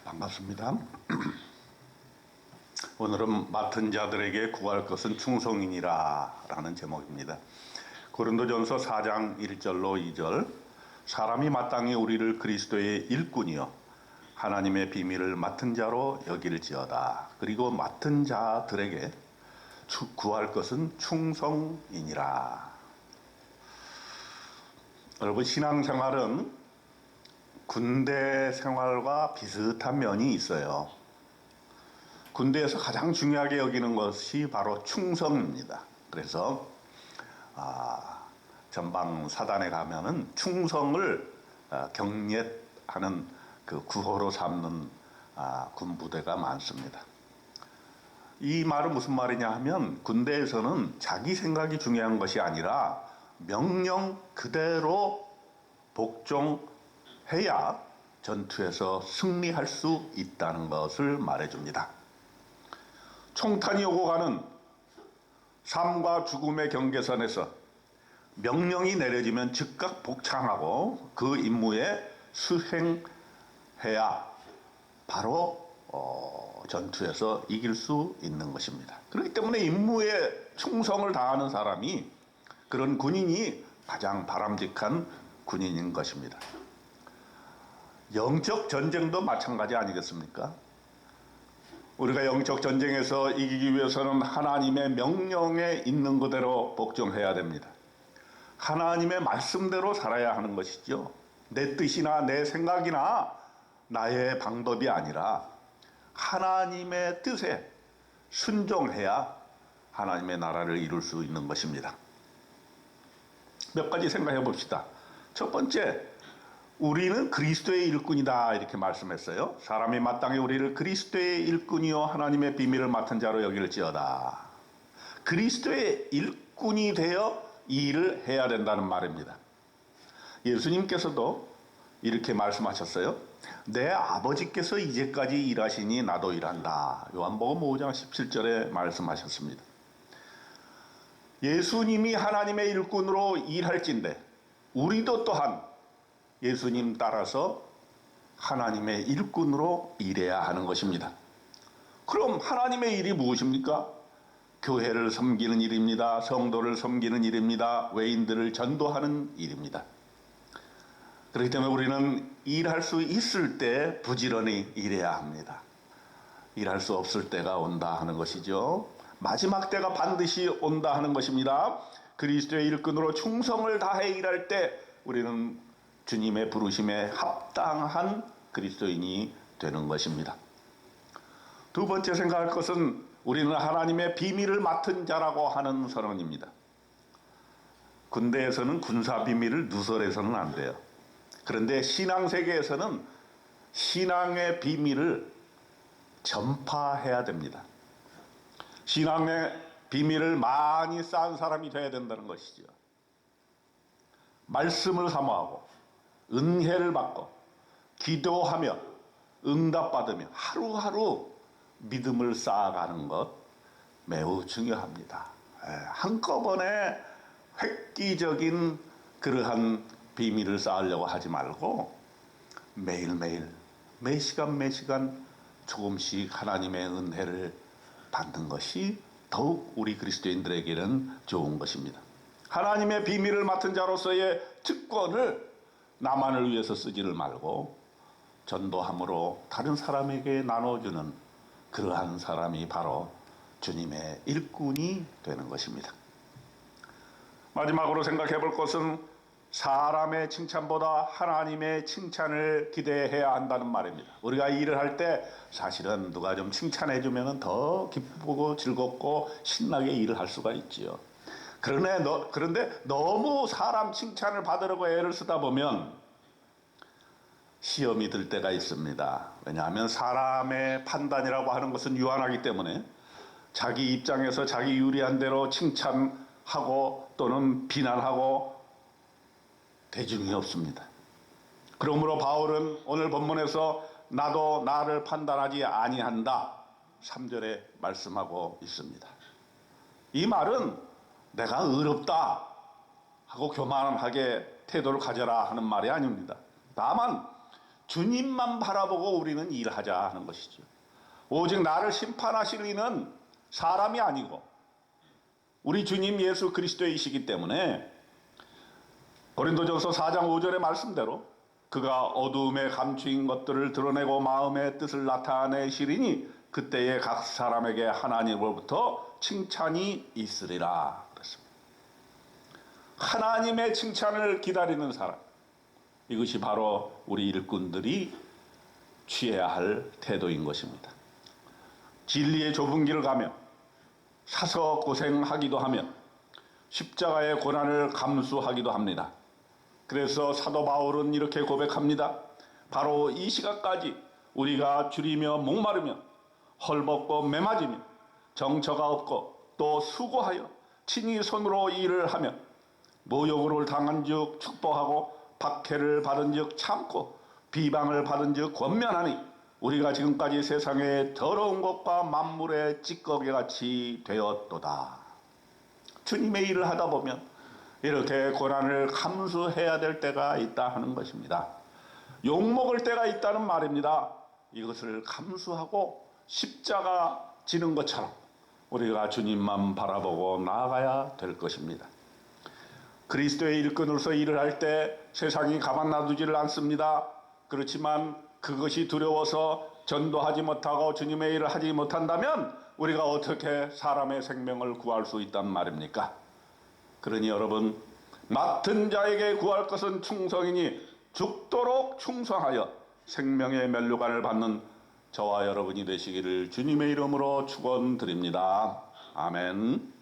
반갑습니다. 오늘은 맡은 자들에게 구할 것은 충성이니라 라는 제목입니다. 고린도전서 4장 1절로 2절 사람이 마땅히 우리를 그리스도의 일꾼이요 하나님의 비밀을 맡은 자로 여길지어다. 그리고 맡은 자들에게 구할 것은 충성이니라. 여러분, 신앙생활은 군대 생활과 비슷한 면이 있어요. 군대에서 가장 중요하게 여기는 것이 바로 충성입니다. 그래서 전방 사단에 가면은 충성을 경례하는 그 구호로 삼는 군부대가 많습니다. 이 말은 무슨 말이냐 하면, 군대에서는 자기 생각이 중요한 것이 아니라 명령 그대로 복종해야 전투에서 승리할 수 있다는 것을 말해줍니다. 총탄이 오고 가는 삶과 죽음의 경계선에서 명령이 내려지면 즉각 복창하고 그 임무에 수행해야 바로 전투에서 이길 수 있는 것입니다. 그렇기 때문에 임무에 충성을 다하는 사람이, 그런 군인이 가장 바람직한 군인인 것입니다. 영적 전쟁도 마찬가지 아니겠습니까? 우리가 영적 전쟁에서 이기기 위해서는 하나님의 명령에 있는 그대로 복종해야 됩니다. 하나님의 말씀대로 살아야 하는 것이죠. 내 뜻이나 내 생각이나 나의 방법이 아니라 하나님의 뜻에 순종해야 하나님의 나라를 이룰 수 있는 것입니다. 몇 가지 생각해 봅시다. 첫 번째, 우리는 그리스도의 일꾼이다 이렇게 말씀했어요. 사람이 마땅히 우리를 그리스도의 일꾼이요 하나님의 비밀을 맡은 자로 여길지어다. 그리스도의 일꾼이 되어 이 일을 해야 된다는 말입니다. 예수님께서도 이렇게 말씀하셨어요. 내 아버지께서 이제까지 일하시니 나도 일한다. 요한복음 5장 17절에 말씀하셨습니다. 예수님이 하나님의 일꾼으로 일할진대 우리도 또한 예수님 따라서 하나님의 일꾼으로 일해야 하는 것입니다. 그럼 하나님의 일이 무엇입니까? 교회를 섬기는 일입니다. 성도를 섬기는 일입니다. 외인들을 전도하는 일입니다. 그렇기 때문에 우리는 일할 수 있을 때 부지런히 일해야 합니다. 일할 수 없을 때가 온다 하는 것이죠. 마지막 때가 반드시 온다 하는 것입니다. 그리스도의 일꾼으로 충성을 다해 일할 때 우리는 주님의 부르심에 합당한 그리스도인이 되는 것입니다. 두 번째 생각할 것은 우리는 하나님의 비밀을 맡은 자라고 하는 선언입니다. 군대에서는 군사 비밀을 누설해서는 안 돼요. 그런데 신앙세계에서는 신앙의 비밀을 전파해야 됩니다. 신앙의 비밀을 많이 쌓은 사람이 되어야 된다는 것이죠. 말씀을 사모하고 은혜를 받고 기도하며 응답받으며 하루하루 믿음을 쌓아가는 것 매우 중요합니다. 한꺼번에 획기적인 그러한 비밀을 쌓으려고 하지 말고 매일매일 매시간 조금씩 하나님의 은혜를 받는 것이 더욱 우리 그리스도인들에게는 좋은 것입니다. 하나님의 비밀을 맡은 자로서의 특권을 나만을 위해서 쓰지를 말고 전도함으로 다른 사람에게 나눠주는 그러한 사람이 바로 주님의 일꾼이 되는 것입니다. 마지막으로 생각해 볼 것은 사람의 칭찬보다 하나님의 칭찬을 기대해야 한다는 말입니다. 우리가 일을 할 때 사실은 누가 좀 칭찬해 주면 더 기쁘고 즐겁고 신나게 일을 할 수가 있지요. 그런데 너무 사람 칭찬을 받으려고 애를 쓰다 보면 시험이 들 때가 있습니다. 왜냐하면 사람의 판단이라고 하는 것은 유한하기 때문에 자기 입장에서 자기 유리한 대로 칭찬하고 또는 비난하고 대중이 없습니다. 그러므로 바울은 오늘 본문에서 나도 나를 판단하지 아니한다 3절에 말씀하고 있습니다. 이 말은 내가 의롭다 하고 교만하게 태도를 가져라 하는 말이 아닙니다. 다만 주님만 바라보고 우리는 일하자 하는 것이죠. 오직 나를 심판하실 이는 사람이 아니고 우리 주님 예수 그리스도이시기 때문에 고린도전서 4장 5절의 말씀대로 그가 어두움에 감추인 것들을 드러내고 마음의 뜻을 나타내시리니 그때에 각 사람에게 하나님으로부터 칭찬이 있으리라 그랬습니다. 하나님의 칭찬을 기다리는 사람, 이것이 바로 우리 일꾼들이 취해야 할 태도인 것입니다. 진리의 좁은 길을 가며 사서 고생하기도 하며 십자가의 고난을 감수하기도 합니다. 그래서 사도 바울은 이렇게 고백합니다. 바로 이 시각까지 우리가 줄이며 목마르며 헐벗고 매맞으며 정처가 없고 또 수고하여 친히 손으로 일을 하며 모욕을 당한 즉 축복하고 박해를 받은 즉 참고 비방을 받은 즉 권면하니 우리가 지금까지 세상의 더러운 것과 만물의 찌꺼기같이 되었도다. 주님의 일을 하다 보면 이렇게 고난을 감수해야 될 때가 있다 하는 것입니다. 욕먹을 때가 있다는 말입니다. 이것을 감수하고 십자가 지는 것처럼 우리가 주님만 바라보고 나아가야 될 것입니다. 그리스도의 일꾼으로서 일을 할 때 세상이 가만 놔두지를 않습니다. 그렇지만 그것이 두려워서 전도하지 못하고 주님의 일을 하지 못한다면 우리가 어떻게 사람의 생명을 구할 수 있단 말입니까? 그러니 여러분, 맡은 자에게 구할 것은 충성이니 죽도록 충성하여 생명의 면류관을 받는 저와 여러분이 되시기를 주님의 이름으로 축원드립니다. 아멘.